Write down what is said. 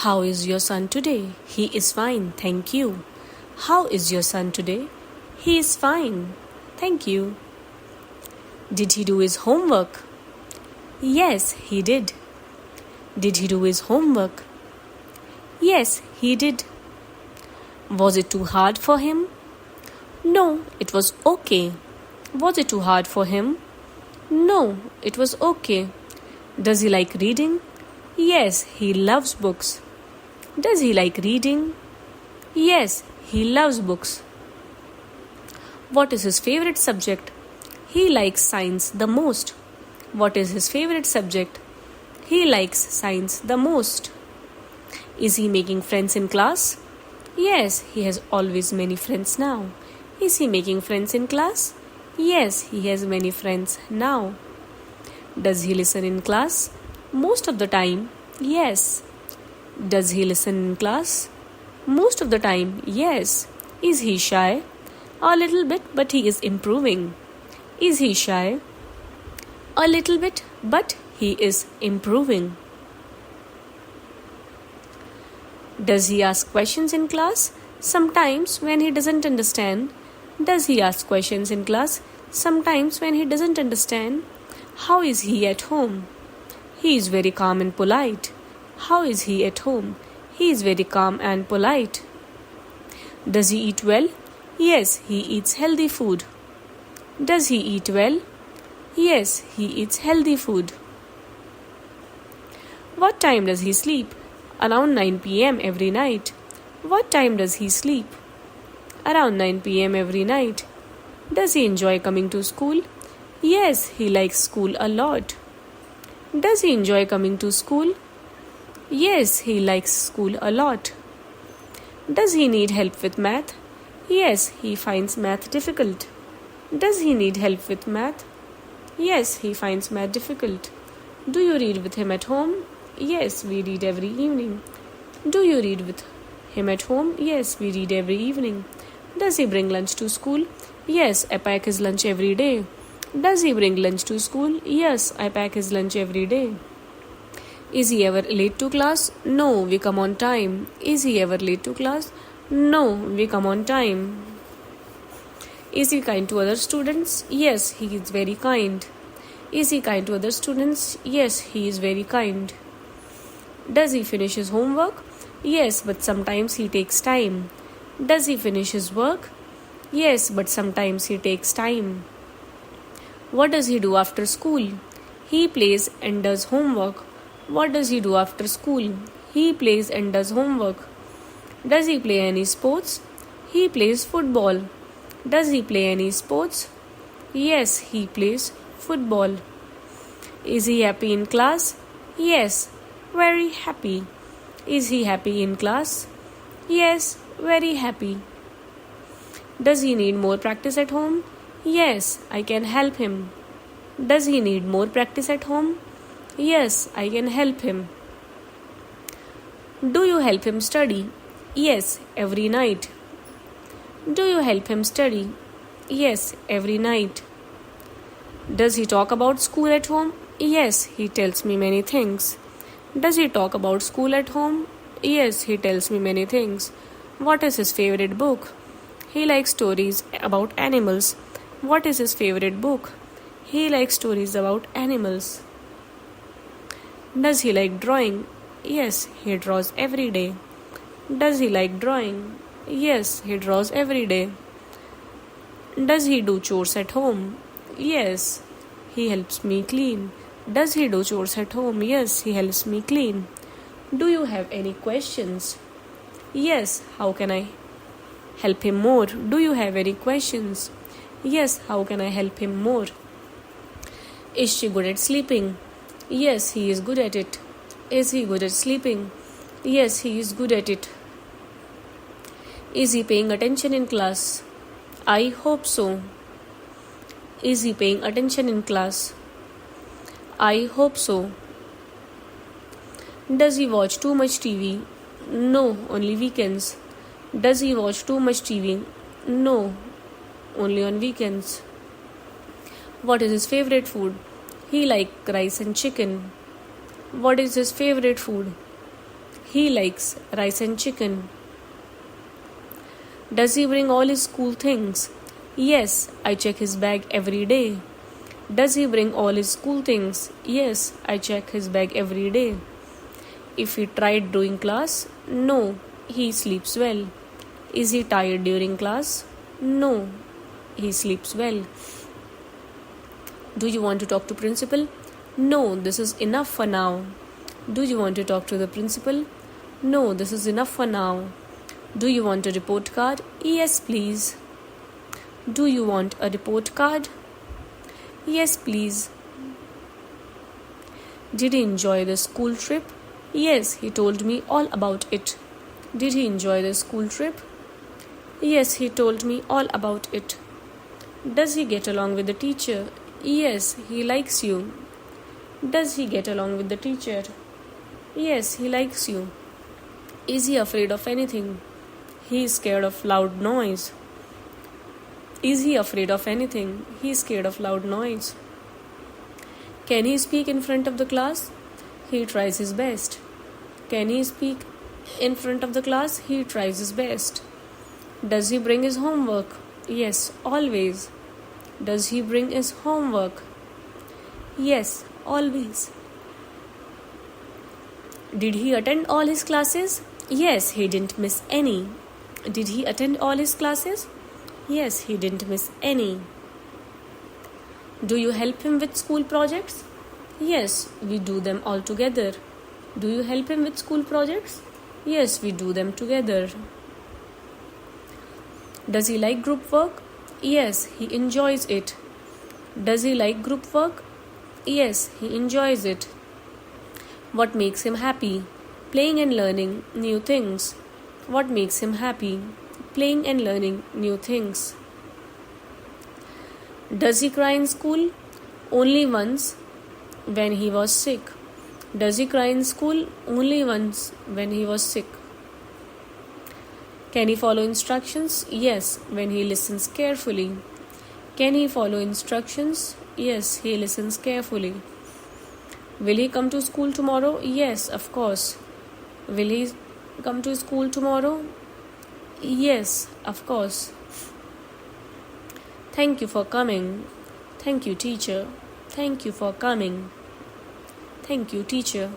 How is your son today? He is fine, thank you. How is your son today? He is fine, thank you. Did he do his homework? Yes, he did. Did he do his homework? Yes, he did. Was it too hard for him? No, it was okay. Was it too hard for him? No, it was okay. Does he like reading? Yes, he loves books. Does he like reading? Yes, he loves books. What is his favorite subject? He likes science the most. What is his favorite subject? He likes science the most. Is he making friends in class? Yes, he has always many friends now. Is he making friends in class? Yes, he has many friends now. Does he listen in class? Most of the time, yes. Does he listen in class? Most of the time, yes. Is he shy? A little bit, but he is improving. Is he shy? A little bit, but he is improving. Does he ask questions in class? Sometimes when he doesn't understand. Does he ask questions in class? Sometimes when he doesn't understand. How is he at home? He is very calm and polite. How is he at home? He is very calm and polite. Does he eat well? Yes, he eats healthy food. Does he eat well? Yes, he eats healthy food. What time does he sleep? Around 9 p.m. every night. What time does he sleep? Around 9 p.m. every night. Does he enjoy coming to school? Yes, he likes school a lot. Does he enjoy coming to school? Yes, he likes school a lot. Does he need help with math? Yes, he finds math difficult. Does he need help with math? Yes, he finds math difficult. Do you read with him at home? Yes, we read every evening. Do you read with him at home? Yes, we read every evening. Does he bring lunch to school? Yes, I pack his lunch every day. Does he bring lunch to school? Yes, I pack his lunch every day. Is he ever late to class? No, we come on time. Is he ever late to class? No, we come on time. Is he kind to other students? Yes, he is very kind. Is he kind to other students? Yes, he is very kind. Does he finish his homework? Yes, but sometimes he takes time. Does he finish his work? Yes, but sometimes he takes time. What does he do after school? He plays and does homework. What does he do after school? He plays and does homework. Does he play any sports? He plays football. Does he play any sports? Yes, he plays football. Is he happy in class? Yes, very happy. Is he happy in class? Yes, very happy. Does he need more practice at home? Yes, I can help him. Does he need more practice at home? Yes, I can help him. Do you help him study? Yes, every night. Do you help him study? Yes, every night. Does he talk about school at home? Yes, he tells me many things. Does he talk about school at home? Yes, he tells me many things. What is his favorite book? He likes stories about animals. What is his favorite book? He likes stories about animals. Does he like drawing? Yes, he draws every day. Does he like drawing? Yes, he draws every day. Does he do chores at home? Yes, he helps me clean. Does he do chores at home? Yes, he helps me clean. Do you have any questions? Yes, how can I help him more? Do you have any questions? Yes, how can I help him more? Is she good at sleeping? Yes, he is good at it. Is he good at sleeping? Yes, he is good at it. Is he paying attention in class? I hope so. Is he paying attention in class? I hope so. Does he watch too much TV? No, only weekends. Does he watch too much TV? No, only on weekends. What is his favorite food? He likes rice and chicken. What is his favorite food? He likes rice and chicken. Does he bring all his school things? Yes, I check his bag every day. Does he bring all his school things? Yes, I check his bag every day. If he tried during class? No, he sleeps well. Is he tired during class? No, he sleeps well. Do you want to talk to principal? No, this is enough for now. Do you want to talk to the principal? No, this is enough for now. Do you want a report card? Yes, please. Do you want a report card? Yes, please. Did he enjoy the school trip? Yes, he told me all about it. Did he enjoy the school trip? Yes, he told me all about it. Does he get along with the teacher? Yes, he likes you. Does he get along with the teacher? Yes, he likes you. Is he afraid of anything? He is scared of loud noise. Is he afraid of anything? He is scared of loud noise. Can he speak in front of the class? He tries his best. Can he speak in front of the class? He tries his best. Does he bring his homework? Yes, always. Does he bring his homework? Yes, always. Did he attend all his classes? Yes, he didn't miss any. Did he attend all his classes? Yes, he didn't miss any. Do you help him with school projects? Yes, we do them all together. Do you help him with school projects? Yes, we do them together. Does he like group work? Yes, he enjoys it. Does he like group work? Yes, he enjoys it. What makes him happy? Playing and learning new things. What makes him happy? Playing and learning new things. Does he cry in school? Only once, when he was sick. Does he cry in school? Only once, when he was sick. Can he follow instructions? Yes, when he listens carefully. Can he follow instructions? Yes, he listens carefully. Will he come to school tomorrow? Yes, of course. Will he come to school tomorrow? Yes, of course. Thank you for coming. Thank you, teacher. Thank you for coming. Thank you, teacher.